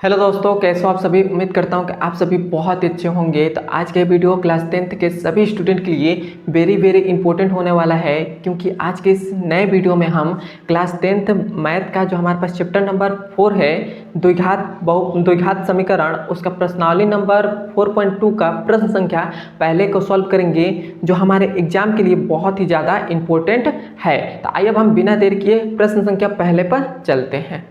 Hello दोस्तों, कैसे हो आप सभी। उम्मीद करता हूं कि आप सभी बहुत अच्छे होंगे। तो आज के वीडियो क्लास 10th के सभी स्टूडेंट के लिए वेरी इंपॉर्टेंट होने वाला है, क्योंकि आज के इस नए वीडियो में हम क्लास 10th मैथ का जो हमारे पास चैप्टर नंबर 4 है, द्विघात समीकरण, उसका प्रश्नावली नंबर 4.2 का प्रश्न संख्या पहले को सॉल्व करेंगे, जो हमारे एग्जाम के लिए बहुत ही ज़्यादा इम्पोर्टेंट है। तो आइए अब हम बिना देर किए प्रश्न संख्या पहले पर चलते हैं।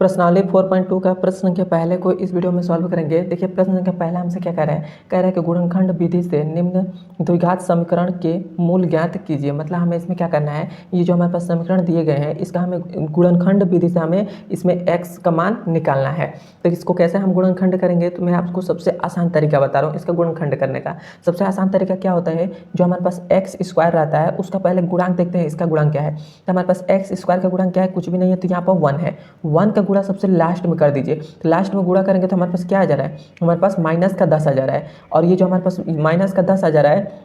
प्रश्नावली 4.2 का प्रश्न संख्या पहले को इस वीडियो में सॉल्व करेंगे। देखिए प्रश्न संख्या पहला हमसे क्या कह रहा है कि गुणनखंड विधि से निम्न द्विघात समीकरण के मूल ज्ञात कीजिए। मतलब हमें इसमें क्या करना है, ये जो हमारे पास समीकरण दिए गए हैं इसका हमें गुणनखंड विधि से हमें इसमें x का मान निकालना है। तो इसको कैसे हम गुणनखंड करेंगे, तो मैं आपको सबसे आसान तरीका बता रहा हूँ इसका गुणनखंड करने का। सबसे आसान तरीका क्या होता है, जो हमारे पास एक्स स्क्वायर रहता है उसका पहले गुणांक देखते हैं, इसका गुणांक क्या है। तो हमारे पास एक्स स्क्वायर का गुणांक क्या है, कुछ भी नहीं है, तो यहाँ पर 1 है। 1 का गुणा सबसे लास्ट में कर दीजिए। तो लास्ट में गुणा करेंगे तो हमारे पास क्या आ जा रहा है, हमारे पास माइनस का 10 आ जा रहा है। और ये जो हमारे पास माइनस का 10 आ जा रहा है,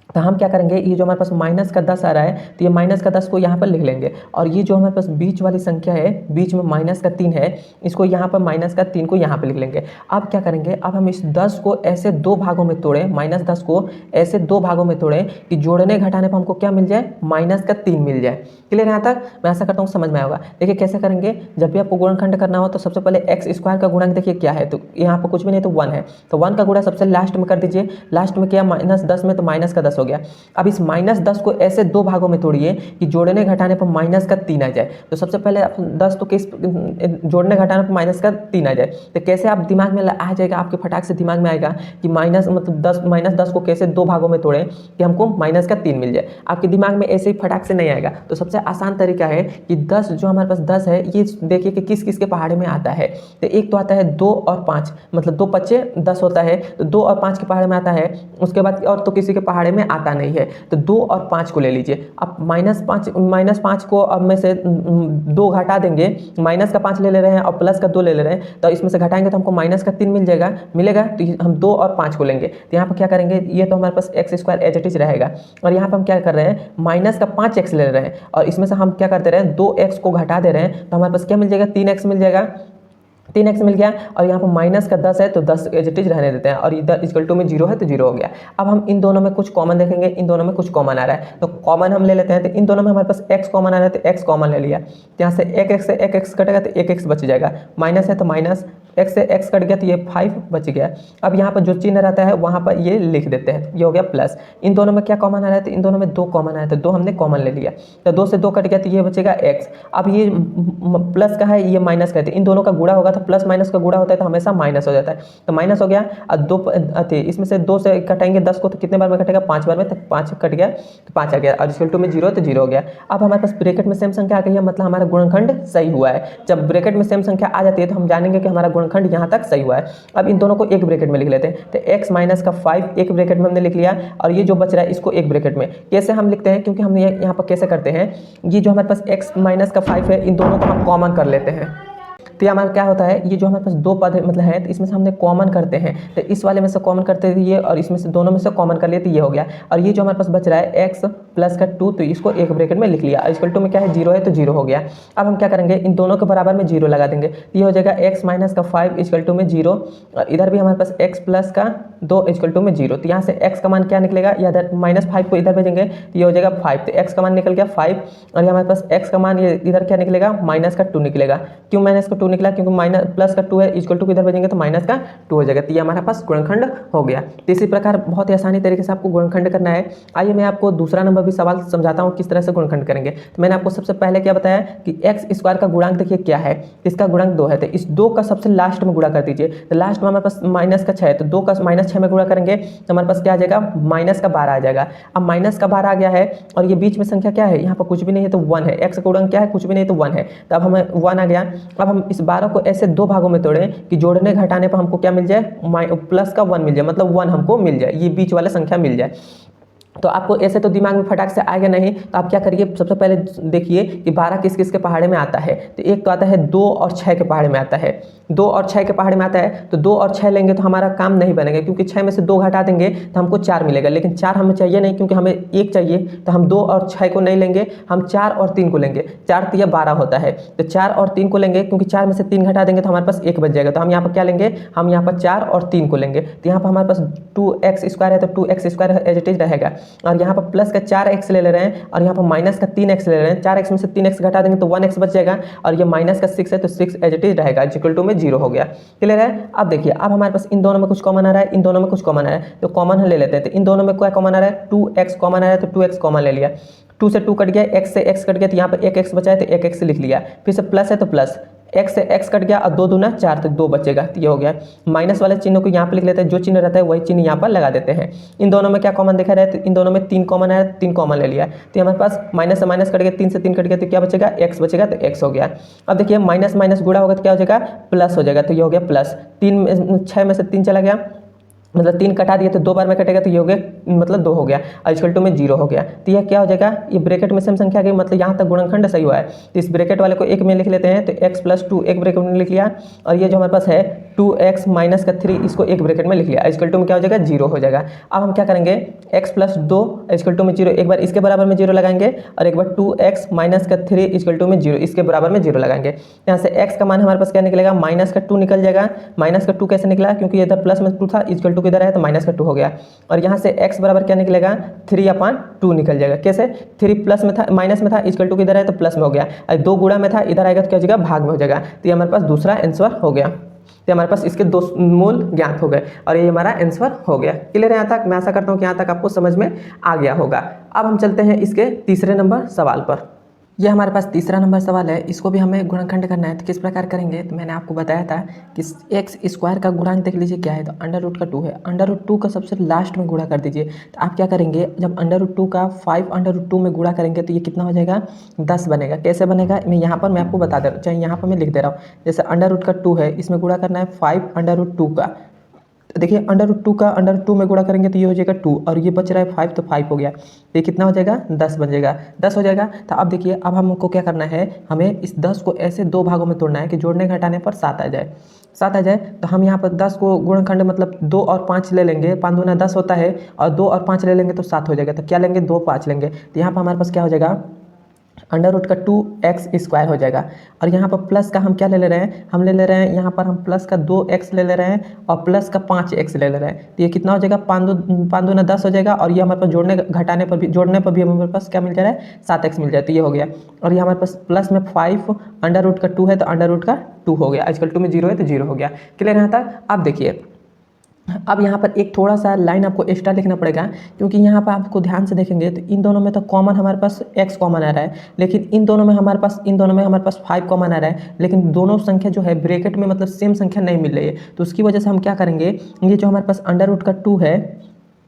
तो हम क्या करेंगे, ये जो हमारे पास माइनस का 10 आ रहा है तो ये माइनस का 10 को यहाँ पर लिख लेंगे। और ये जो हमारे पास बीच वाली संख्या है, बीच में माइनस का 3 है, इसको यहाँ पर माइनस का 3 को यहाँ पर लिख लेंगे। अब क्या करेंगे, अब हम इस 10 को ऐसे दो भागों में तोड़ें, माइनस 10 को ऐसे दो भागों में तोड़ें कि जोड़ने घटाने पर हमको क्या मिल जाए, माइनस का 3 मिल जाए। क्लियर है यहाँ तक? मैं ऐसा करता हूँ समझ में आएगा। देखिए कैसे करेंगे, जब भी आपको गुणनखंड करना हो तो सबसे पहले एक्स स्क्वायर का गुणांक देखिए क्या है, तो यहाँ पर कुछ भी नहीं तो 1 है, तो 1 का गुणा सबसे लास्ट में कर दीजिए। लास्ट में क्या, माइनस 10 में, तो माइनस का 10 हो गया। अब इस माइनस 10 को ऐसे दो भागों में तोड़िए कि जोड़ने घटाने पर माइनस का 3 आ जाए। तो सबसे पहले आप 10 तो किस जोड़ने घटाने पर माइनस का 3 आ जाए, तो कैसे आप दिमाग में आ जाएगा, आपके फटाक से दिमाग में आएगा कि माइनस माइनस 10 को कैसे दो भागों में तोड़ें कि हमको माइनस का 3 मिल जाए। आपके दिमाग में ऐसे ही फटाक से नहीं आएगा। तो सबसे आसान तरीका है कि 10 जो हमारे पास 10 है, ये देखिए कि किस किस के पहाड़े में आता है। तो एक तो आता है 2 और 5, मतलब 2 पच्चे 10 होता है, तो 2 और 5 के पहाड़े में आता है। उसके बाद और तो किसी के पहाड़े में आता नहीं है, तो 2 और 5 को ले लीजिए। अब माइनस 5 को अब में से 2 घटा देंगे, माइनस का 5 ले रहे हैं और प्लस का 2 ले रहे हैं, तो इसमें से घटाएंगे तो हमको माइनस का 3 मिलेगा। तो हम 2 और 5 को लेंगे, तो यहाँ पर क्या करेंगे, ये तो हमारे पास x square as it is रहेगा। और यहाँ पर हम क्या कर रहे हैं, माइनस का 5x ले रहे हैं, और इसमें से हम क्या करते रहे हैं, 2x को घटा दे रहे हैं, तो हमारे पास क्या मिल जाएगा, 3x मिल जाएगा। 3x मिल गया। और यहाँ पर माइनस का 10 है तो 10 एज इट इज रहने देते हैं, और इधर इक्वल टू में 0 है तो 0 हो गया। अब हम इन दोनों में कुछ कॉमन देखेंगे, इन दोनों में कुछ कॉमन आ रहा है, तो कॉमन हम ले लेते हैं। तो इन दोनों में हमारे पास x कॉमन आ रहा है, तो x कॉमन ले लिया। तो यहाँ से एक x कटेगा तो एक x बच जाएगा, माइनस है तो माइनस, x से x कट गया तो ये 5 बच गया। अब यहाँ पर जो चिन्ह रहता है वहाँ पर ये लिख देते हैं, ये हो गया प्लस। इन दोनों में क्या कॉमन आ रहा है, तो इन दोनों में 2 कॉमन आया, तो 2 हमने कॉमन ले लिया, तो 2 से 2 कट गया तो ये बचेगा x। अब ये प्लस का है, ये माइनस का है, तो इन दोनों का गुणा होगा, तो प्लस माइनस का गुणा होता है तो हमेशा माइनस हो जाता है, तो माइनस हो गया। और 2 इसमें से 2 से कटाएंगे 10 को, तो कितने बार में कटेगा, 5 बार में, तो 5 कट गया तो 5 आ गया, और इक्वल टू में 0 तो 0 हो गया। अब हमारे पास ब्रैकेट में सेम संख्या आ गई है, मतलब हमारा गुणनखंड सही हुआ है। जब ब्रैकेट में सेम संख्या आ जाती है तो हम जानेंगे कि हमारा गुणनखंड यहाँ तक सही हुआ है। अब इन दोनों को एक ब्रैकेट में लिख लेते हैं, तो x माइनस का 5 एक ब्रैकेट में हमने लिख लिया, और ये जो बच रहा है इसको एक ब्रैकेट में। कैसे हम लिखते हैं, क्योंकि हम यहाँ पर कैसे करते हैं, ये जो हमारे पास x माइनस का 5 है, इन दोनों को हम कॉमन कर लेते हैं। तो ये हमारा क्या होता है, ये जो हमारे पास 2 पद मतलब है, तो इसमें से हमने कॉमन करते हैं, तो इस वाले में से कॉमन करते थे ये, और इसमें से दोनों में से कॉमन कर लिए तो ये हो गया। और ये जो हमारे पास बच रहा है x प्लस का 2, तो इसको एक ब्रैकेट में लिख लिया, और इक्वल टू में क्या है, 0 है तो 0 हो गया। अब हम क्या करेंगे, इन दोनों के बराबर में 0 लगा देंगे, तो ये हो जाएगा x माइनस का 5 इक्वल टू में 0, और इधर भी हमारे पास x प्लस का 2 इक्वल टू में 0। तो यहाँ से x का मान क्या निकलेगा, इधर माइनस 5 को इधर भेजेंगे तो ये हो जाएगा 5, तो x का मान निकल गया 5। और ये हमारे पास x का मान ये इधर क्या निकलेगा, माइनस का 2 निकलेगा। क्यों माइनस का 2 निकला, क्योंकि माइनस प्लस का 2 है, इक्वल टू इधर भेजेंगे तो माइनस का 2 हो जाएगा। तो ये हमारे पास गुणनखंड हो गया। तो इसी प्रकार बहुत ही आसानी तरीके से आपको गुणनखंड करना है। आइए मैं आपको दूसरा नंबर भी सवाल समझाता हूँ किस तरह से गुणनखंड करेंगे। तो मैंने आपको सबसे पहले क्या बताया कि एक्स स्क्वायर का गुणांक देखिए क्या है, इसका गुणांक 2 है, तो इस 2 का सबसे लास्ट में गुणा कर दीजिए। तो लास्ट में हमारे पास माइनस का 6 है, तो 2 का माइनस 6 में गुणा करेंगे तो हमारे पास क्या आ जाएगा, माइनस का 12 आ जाएगा। अब माइनस का 12 आ गया है, और ये बीच में संख्या क्या है, यहाँ पर कुछ भी नहीं है तो 1 है, एक्स का गुणांक क्या है, कुछ भी नहीं तो 1 है, तो अब हमें 1 आ गया। अब हम इस 12 को ऐसे दो भागों में तोड़ें कि जोड़ने घटाने पर हमको क्या मिल जाए, प्लस का 1 मिल जाए, मतलब 1 हमको मिल जाए, ये बीच वाला संख्या मिल जाए। तो आपको ऐसे तो दिमाग में फटाक से आएगा नहीं, तो आप क्या करिए, सबसे पहले देखिए कि 12 किस किस के पहाड़े में आता है। तो एक तो आता है 2 और 6 के पहाड़े में आता है, 2 और 6 के पहाड़े में आता है। तो 2 और 6 लेंगे तो हमारा काम नहीं बनेगा, क्योंकि 6 में से 2 घटा देंगे तो हमको 4 मिलेगा, लेकिन 4 हमें चाहिए नहीं, क्योंकि हमें 1 चाहिए। तो हम 2 और 6 को नहीं लेंगे, हम 4 और 3 को लेंगे। 4 तिया 12 होता है, तो 4 और 3 को लेंगे, क्योंकि 4 में से 3 घटा देंगे तो हमारे पास 1 बच जाएगा। तो हम यहाँ पर क्या लेंगे, हम यहाँ पर 4 और 3 को लेंगे। तो यहाँ पर हमारे पास 2x² है, तो 2x² एज इट इज रहेगा। और यहाँ पर प्लस का 4x ले रहे हैं, और यहाँ पर माइनस का 3x ले रहे हैं। 4x में से 3x घटा देंगे तो 1x बच जाएगा, और ये माइनस का 6 है, तो 6 एज इट इज रहेगा, इक्वल टू में 0 हो गया। क्लियर है। अब देखिए, अब हमारे पास इन दोनों में कुछ कॉमन आ रहा है, इन दोनों में कुछ कॉमन आ रहा है, तो कॉमन ले लेते हैं। तो इन दोनों में क्या कॉमन आ रहा है, 2x कॉमन आ रहा है, तो 2x कॉमन ले लिया। 2 से 2 कट गया, x से x कट गया, तो यहाँ पर 1x बचा है, तो 1x लिख लिया। फिर से प्लस है तो प्लस, x से x कट गया, और 2 दूना 4, तो 2 बचेगा। तो ये हो गया। माइनस वाले चिन्हों को यहाँ पे लिख लेते हैं, जो चिन्ह रहता है वही चिन्ह यहाँ पर लगा देते हैं। इन दोनों में क्या कॉमन देखा रहा है, तो इन दोनों में 3 कॉमन है, 3 कॉमन ले लिया। तो हमारे पास माइनस से माइनस कट गया, 3 से 3 कट गया, तो क्या बचेगा, x बचेगा, तो x हो गया। अब देखिए, माइनस माइनस गुणा होगा तो क्या हो जाएगा, प्लस हो जाएगा। तो ये हो गया प्लस। 6 में से 3 चला गया, मतलब 3 कटा दिया तो 2 बार में कटेगा, तो ये हो गया, मतलब 2 हो गया, और इक्वल टू में 0 हो गया। तो यह क्या हो जाएगा, ये ब्रैकेट में सेम संख्या आ गई, मतलब यहाँ तक गुणनखंड सही हुआ है। तो इस ब्रैकेट वाले को एक में लिख लेते हैं, तो x + 2 एक ब्रैकेट में लिख लिया, और ये जो हमारे पास है 2x - 3 इसको एक ब्रैकेट में लिख लिया, इक्वल टू में क्या हो जाएगा, 0 हो जाएगा। अब हम क्या करेंगे, x + 2 इक्वल टू में 0, एक बार इसके बराबर में 0 लगाएंगे, और एक बार 2x - 3 इक्वल टू में 0 इसके बराबर में 0 लगाएंगे। यहाँ से x का मान हमारे पास क्या निकलेगा, -2 निकल जाएगा। -2 कैसे निकला, क्योंकि इधर प्लस में 2 था, इक्वल टू किधर है, तो -2 हो गया। और यहाँ से x बराबर क्या निकलेगा, 3/2 निकल जाएगा। कैसे, 3 प्लस में था, माइनस में था, इक्वल टू किधर है, तो प्लस में हो गया। और 2 गुणा में था, इधर आएगा तो क्या हो जाएगा, भाग में हो जाएगा। तो ये हमारे पास दूसरा आंसर हो गया। तो हमारे पास इसके 2 मूल ज्ञात हो गए, और ये हमारा आंसर हो गया। क्लियर है यहाँ तक। मैं आशा करता हूँ कि यहाँ तक आपको समझ में आ गया होगा। अब हम चलते हैं इसके तीसरे नंबर सवाल पर। यह हमारे पास तीसरा नंबर सवाल है, इसको भी हमें गुणनखंड करना है। तो किस प्रकार करेंगे, तो मैंने आपको बताया था कि x² का गुणांक देख लीजिए क्या है, तो √2 है। √2 का सबसे लास्ट में गुणा कर दीजिए। तो आप क्या करेंगे, जब √2 का 5 √2 में गुणा करेंगे तो ये कितना हो जाएगा, 10 बनेगा। कैसे बनेगा, मैं आपको बता दे रहा हूँ, चाहे यहाँ पर मैं लिख दे रहा हूँ। जैसे √2 है, इसमें गुणा करना है 5 √2 का। देखिए, √2 का √2 में गुणा करेंगे तो ये हो जाएगा 2, और ये बच रहा है 5, तो 5 हो गया। तो ये कितना हो जाएगा, 10 बन जाएगा, 10 हो जाएगा। तो अब देखिए, अब हमको क्या करना है, हमें इस 10 को ऐसे 2 भागों में तोड़ना है कि जोड़ने घटाने पर 7 आ जाए। 7 आ जाए, तो हम यहाँ पर 10 को गुणनखंड मतलब 2 और 5 ले लेंगे, 5 दूना 10 होता है, और 2 और 5 ले लेंगे तो 7 हो जाएगा। तो क्या लेंगे, 2 5 लेंगे। तो यहाँ पर हमारे पास क्या हो जाएगा, √2x² हो जाएगा। और यहाँ पर प्लस का हम क्या ले रहे हैं, हम ले रहे हैं यहाँ पर हम प्लस का 2x ले रहे हैं, और प्लस का 5x ले रहे हैं। तो ये कितना हो जाएगा, 5 दूना 10 हो जाएगा, और ये हमारे पास जोड़ने घटाने पर भी, जोड़ने पर भी हमारे पास क्या मिल जा रहा है, 7x मिल जाता है। ये हो गया। और ये हमारे पास प्लस में 5 √2 है, तो √2 हो गया, इक्वल टू में 0 है, तो 0 हो गया। क्लियर यहाँ तक। अब देखिए, अब यहाँ पर एक थोड़ा सा लाइन आपको एक्स्ट्रा लिखना पड़ेगा, क्योंकि यहाँ पर आपको ध्यान से देखेंगे तो इन दोनों में तो कॉमन हमारे पास x कॉमन आ रहा है, लेकिन इन दोनों में हमारे पास 5 कॉमन आ रहा है, लेकिन दोनों संख्या जो है ब्रैकेट में मतलब सेम संख्या नहीं मिल रही है। तो उसकी वजह से हम क्या करेंगे, ये जो हमारे पास √2 है,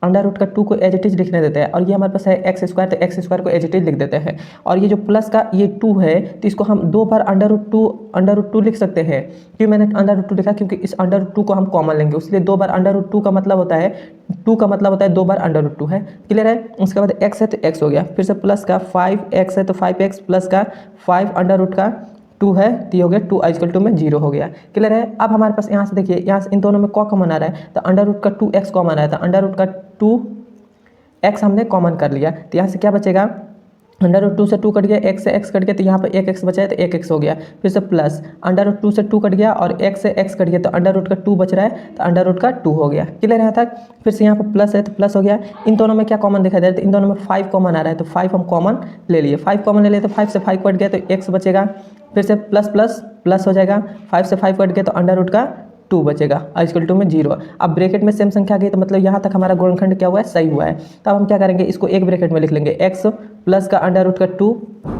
√2 को एज इट इज लिखने देते हैं, और ये हमारे पास है x², तो x² को एज इट इज लिख देते हैं। और ये जो प्लस का ये 2 है, तो इसको हम 2 बार √2 लिख सकते हैं। क्यों मैंने √2 लिखा, क्योंकि इस √2 को हम कॉमन लेंगे, इसलिए 2 बार √2 का मतलब होता है, 2 का मतलब होता है 2 बार √2 है। क्लियर है। उसके बाद x है तो x हो गया, फिर से प्लस का 5x है तो 5x, प्लस का 5 √2 है, तो ये हो गया 2 इक्वल टू में 0 हो गया। क्लियर है। अब हमारे पास यहाँ से देखिए, यहाँ से इन दोनों में क्या कॉमन आ रहा है, तो √2x कॉमन आ रहा है, तो √2x हमने कॉमन कर लिया। तो यहाँ से क्या बचेगा, √2 से 2 कट गया, x से x कट गया, तो यहाँ पर 1x बचा है, तो 1x हो गया। फिर से प्लस √2 से 2 कट गया, और x से x कट गया, तो √2 बच रहा है, तो √2 हो गया। क्लियर है तक। फिर से यहाँ पर प्लस है, तो प्लस हो गया। इन दोनों में क्या कॉमन दिखाई दे रहा है, तो इन दोनों में 5 कॉमन आ रहा है, तो 5 हम कॉमन ले लिए। 5 कॉमन ले लिए, तो 5 से 5 कट गया, तो x बचेगा। फिर से प्लस प्लस प्लस हो जाएगा, 5 से 5 कट गया, तो √2 बचेगा, इक्वल टू में 0। अब ब्रैकेट में सेम संख्या गई, तो मतलब यहाँ तक हमारा गुणनखंड क्या हुआ है, सही हुआ है। तब हम क्या करेंगे, इसको एक ब्रैकेट में लिख लेंगे, x प्लस का √2,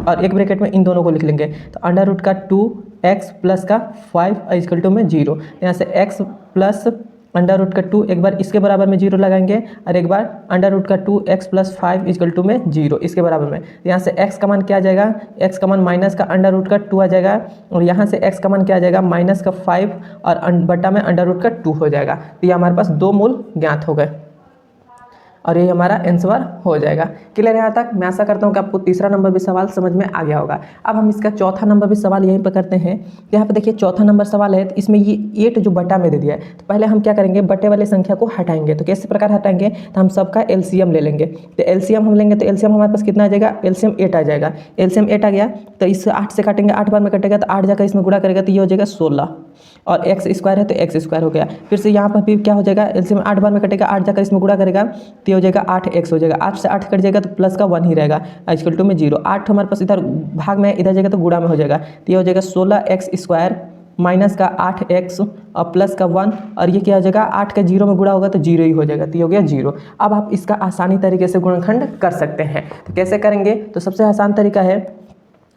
और एक ब्रैकेट में इन दोनों को लिख लेंगे, तो √2x प्लस का 5 इक्वल टू में 0। यहाँ से x प्लस √2 एक बार इसके बराबर में 0 लगाएंगे, और एक बार √2x प्लस 5 इक्वल टू में 0 इसके बराबर में। यहाँ से x का मान क्या आ जाएगा, x का मान माइनस का √2 आ जाएगा, और यहाँ से x का मान क्या आ जाएगा, माइनस का 5 और बटा में √2 हो जाएगा। तो ये हमारे पास 2 मूल ज्ञात हो गए। और ये हमारा आंसर हो जाएगा। क्लियर है यहाँ तक? मैं आशा करता हूँ कि आपको तीसरा नंबर भी सवाल समझ में आ गया होगा। अब हम इसका चौथा नंबर भी सवाल यहीं पर करते हैं। यहाँ पे देखिए चौथा नंबर सवाल है, तो इसमें ये 8 जो बटा में दे दिया है, तो पहले हम क्या करेंगे, बटे वाली संख्या को हटाएंगे। तो कैसे प्रकार हटाएंगे, तो हम सबका एलसीएम ले लेंगे। तो एलसीएम हम लेंगे तो एलसीएम हमारे पास कितना आ जाएगा, एलसीएम 8 आ जाएगा। एलसीएम 8 आ गया तो इस 8 से काटेंगे, 8 बार में कटेगा तो 8 जाकर इसमें गुणा करेगा तो ये हो जाएगा 16, और एक्स स्क्वायर है तो एक्स स्क्वायर हो गया। फिर से यहाँ पर भी क्या हो जाएगा, एलसीएम 8 बार में कटेगा, 8 जाकर इसमें गुणा करेगा तो ये हो जाएगा 8x हो जाएगा। 8 से 8 कट जाएगा तो प्लस का 1 ही रहेगा, इक्वल टू में 0। 8 हमारे पास इधर भाग में इधर जाएगा तो गुणा में हो जाएगा, तो ये हो जाएगा 16x स्क्वायर माइनस का 8x और प्लस का 1, और ये क्या हो जाएगा, 8 का 0 में गुणा होगा तो 0 ही हो जाएगा, तो ये हो गया 0। अब आप इसका आसानी तरीके से गुणनखंड कर सकते हैं। तो कैसे करेंगे, तो सबसे आसान तरीका है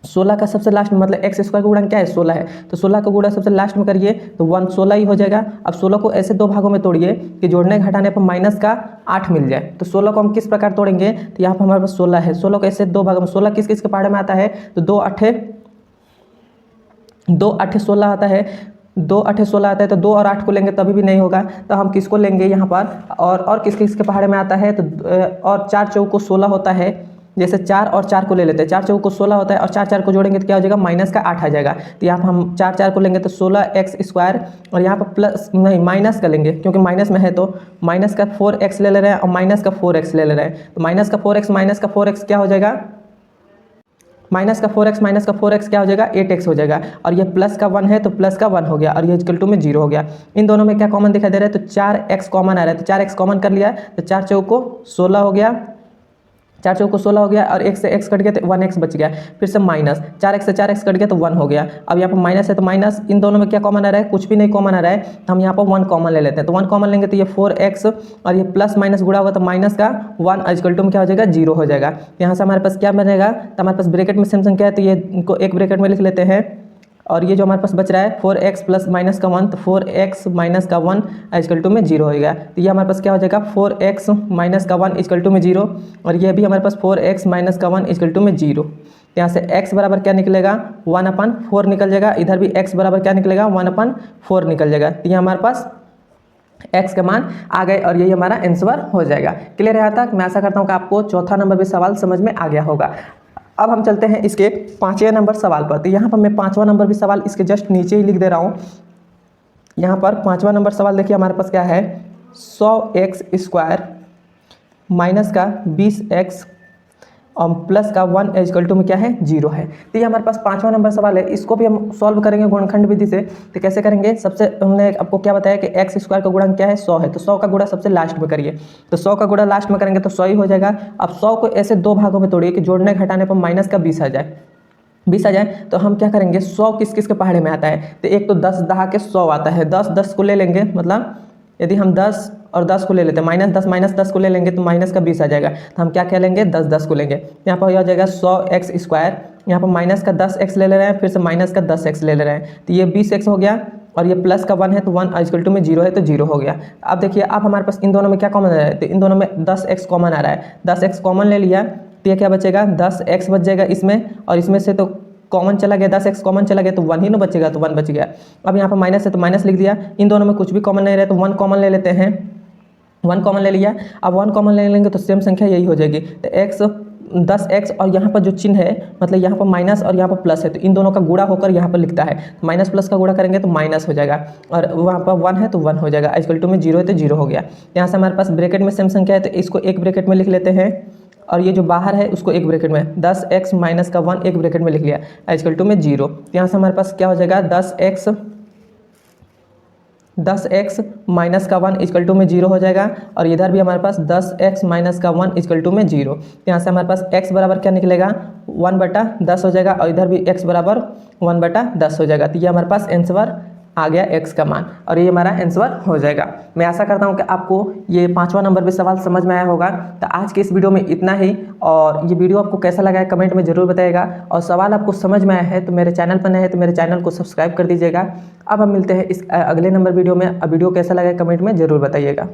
16 का सबसे लास्ट में, मतलब एक्स स्क्वायर का गुणा क्या है, 16 है, तो 16 का गुणा सबसे लास्ट में करिए तो 1 16 ही हो जाएगा। अब 16 को ऐसे दो भागों में तोड़िए कि जोड़ने घटाने पर माइनस का 8 मिल जाए। तो 16 को हम किस प्रकार तोड़ेंगे, तो यहाँ पर हमारे पास 16 है, 16 को ऐसे दो भागों में, 16 किस किस के पहाड़े में आता है, तो 2 8 16 आता है, 2 8 16 आता है, तो 2 और 8 को लेंगे तभी भी नहीं होगा, तो हम किसको लेंगे यहाँ पर, और किस किस के पहाड़े में आता है, तो और 4 चौक को 16 होता है, जैसे 4 और 4 को ले लेते हैं, 4 चौक को 16 होता है और 4 4 को जोड़ेंगे तो क्या हो जाएगा, माइनस का 8 आ जाएगा। तो यहाँ पर हम 4 4 को लेंगे तो 16x स्क्वायर, और यहाँ पर प्लस नहीं माइनस का लेंगे क्योंकि माइनस में है, तो माइनस का 4x ले रहे हैं और माइनस का 4x ले रहे हैं, तो माइनस का 4x क्या हो जाएगा, माइनस का 4x क्या हो जाएगा, 8x हो जाएगा, और ये प्लस का 1 है तो प्लस का 1 हो गया, और ये इक्वल टू में 0 हो गया। इन दोनों में क्या कॉमन दिखाई दे रहा है, तो 4x कॉमन आ रहा है, तो 4x कॉमन कर लिया तो 4 चौक को 16 हो गया, 4 चौक को 16 हो गया, और 1 से x कट गया तो 1x बच गया, फिर से माइनस 4x से 4x कट गया तो 1 हो गया। अब यहाँ पर माइनस है तो माइनस, इन दोनों में क्या कॉमन आ रहा है, कुछ भी नहीं कॉमन आ रहा है, तो हम यहाँ पर 1 कॉमन ले लेते हैं। तो 1 कॉमन लेंगे तो ये 4x और ये प्लस माइनस गुणा होगा तो माइनस का 1 इक्वल टू में क्या हो जाएगा, 0 हो जाएगा। यहाँ से हमारे पास क्या बनेगा, तो हमारे पास ब्रैकेट में सेम संख्या है तो ये इनको एक ब्रैकेट में लिख लेते हैं, और ये जो हमारे पास बच रहा है 4x प्लस माइनस का 1, तो 4x माइनस का 1 इक्वल टू में 0 हो गया। तो ये हमारे पास क्या हो जाएगा, 4x माइनस का 1 इक्वल टू में 0, और ये भी हमारे पास 4x माइनस का 1 इक्वल टू में 0। यहाँ से x बराबर क्या निकलेगा, 1/4 निकल जाएगा, इधर भी x बराबर क्या निकलेगा, 1/4 निकल जाएगा। तो ये हमारे पास x का मान आ गए, और यही हमारा आंसर हो जाएगा। क्लियर है यहाँ तक? मैं आशा करता हूँ कि आपको चौथा नंबर भी सवाल समझ में आ गया होगा। अब हम चलते हैं इसके 5वें नंबर सवाल पर। तो यहाँ पर मैं 5वां नंबर भी सवाल इसके जस्ट नीचे ही लिख दे रहा हूँ। यहाँ पर 5वां नंबर सवाल देखिए हमारे पास क्या है, 100x स्क्वायर माइनस का 20x और प्लस का 1 इक्वल टू में क्या है, 0 है। तो ये हमारे पास 5वां नंबर सवाल है, इसको भी हम सॉल्व करेंगे गुणनखंड विधि से। तो कैसे करेंगे, सबसे हमने आपको क्या बताया कि x स्क्वायर का गुणन क्या है, 100 है, तो 100 का गुणा सबसे लास्ट में करिए, तो 100 का गुणा लास्ट में करेंगे तो 100 ही हो जाएगा। अब 100 को ऐसे दो भागों में तोड़िए कि जोड़ने घटाने पर माइनस का 20 आ जाए, 20 आ जाए, तो हम क्या करेंगे, 100 किस किस के पहाड़े में आता है, तो एक तो 10 दहा के 100 आता है, 10 10 को ले लेंगे, मतलब यदि हम 10 और 10 को ले लेते हैं, माइनस 10 को ले लेंगे तो माइनस का 20 आ जाएगा, तो हम क्या कह लेंगे, 10 10 को लेंगे। यहाँ पर हो जाएगा 100x स्क्वायर, यहाँ पर माइनस का 10x ले रहे हैं, फिर से माइनस का 10x ले रहे हैं, तो ये 20x हो गया, और ये प्लस का 1 है तो 1 इक्वल टू में 0 है तो 0 हो गया। अब देखिए अब हमारे पास इन दोनों में क्या कॉमन आ रहा है, तो इन दोनों में 10x कॉमन आ रहा है, 10x कॉमन ले लिया तो ये क्या बचेगा, 10x बच जाएगा इसमें, और इसमें से तो कॉमन चला गया, 10x कॉमन चला गया तो 1 ही ना बचेगा, तो 1 बच गया। अब यहाँ पर माइनस है तो माइनस लिख दिया, इन दोनों में कुछ भी कॉमन नहीं रहे तो 1 कॉमन ले लेते हैं, 1 कॉमन ले लिया। अब 1 कॉमन ले लेंगे तो सेम संख्या यही हो जाएगी, तो x 10x और यहाँ पर जो चिन्ह है, मतलब यहाँ पर माइनस और यहाँ पर प्लस है, तो इन दोनों का गुणा होकर यहाँ पर लिखता है, तो माइनस प्लस का गुणा करेंगे तो माइनस हो जाएगा, और वहाँ पर 1 है तो 1 हो जाएगा, इक्वल टू में 0 है तो 0 हो गया। यहाँ से हमारे पास ब्रैकेट में सेम संख्या है तो इसको एक ब्रैकेट में लिख लेते हैं, और ये जो बाहर है उसको एक ब्रैकेट में, 10x माइनस का 1 एक ब्रैकेट में लिख लिया, इक्वल टू में 0। यहाँ से हमारे पास क्या हो जाएगा, 10x माइनस का 1 इक्वल टू में 0 हो जाएगा, और इधर भी हमारे पास 10x माइनस का 1 इक्वल टू में 0। यहाँ से हमारे पास x बराबर क्या निकलेगा, 1/10 हो जाएगा, और इधर भी x बराबर 1/10 हो जाएगा। तो ये हमारे पास आंसर आ गया x का मान, और ये हमारा आंसर हो जाएगा। मैं आशा करता हूँ कि आपको ये 5वां नंबर भी सवाल समझ में आया होगा। तो आज के इस वीडियो में इतना ही, और ये वीडियो आपको कैसा लगा है कमेंट में ज़रूर बताइएगा, और सवाल आपको समझ में आया है तो मेरे चैनल पर नए हैं तो मेरे चैनल को सब्सक्राइब कर दीजिएगा। अब हम मिलते हैं इस अगले नंबर वीडियो में। वीडियो कैसा लगा है कमेंट में ज़रूर बताइएगा।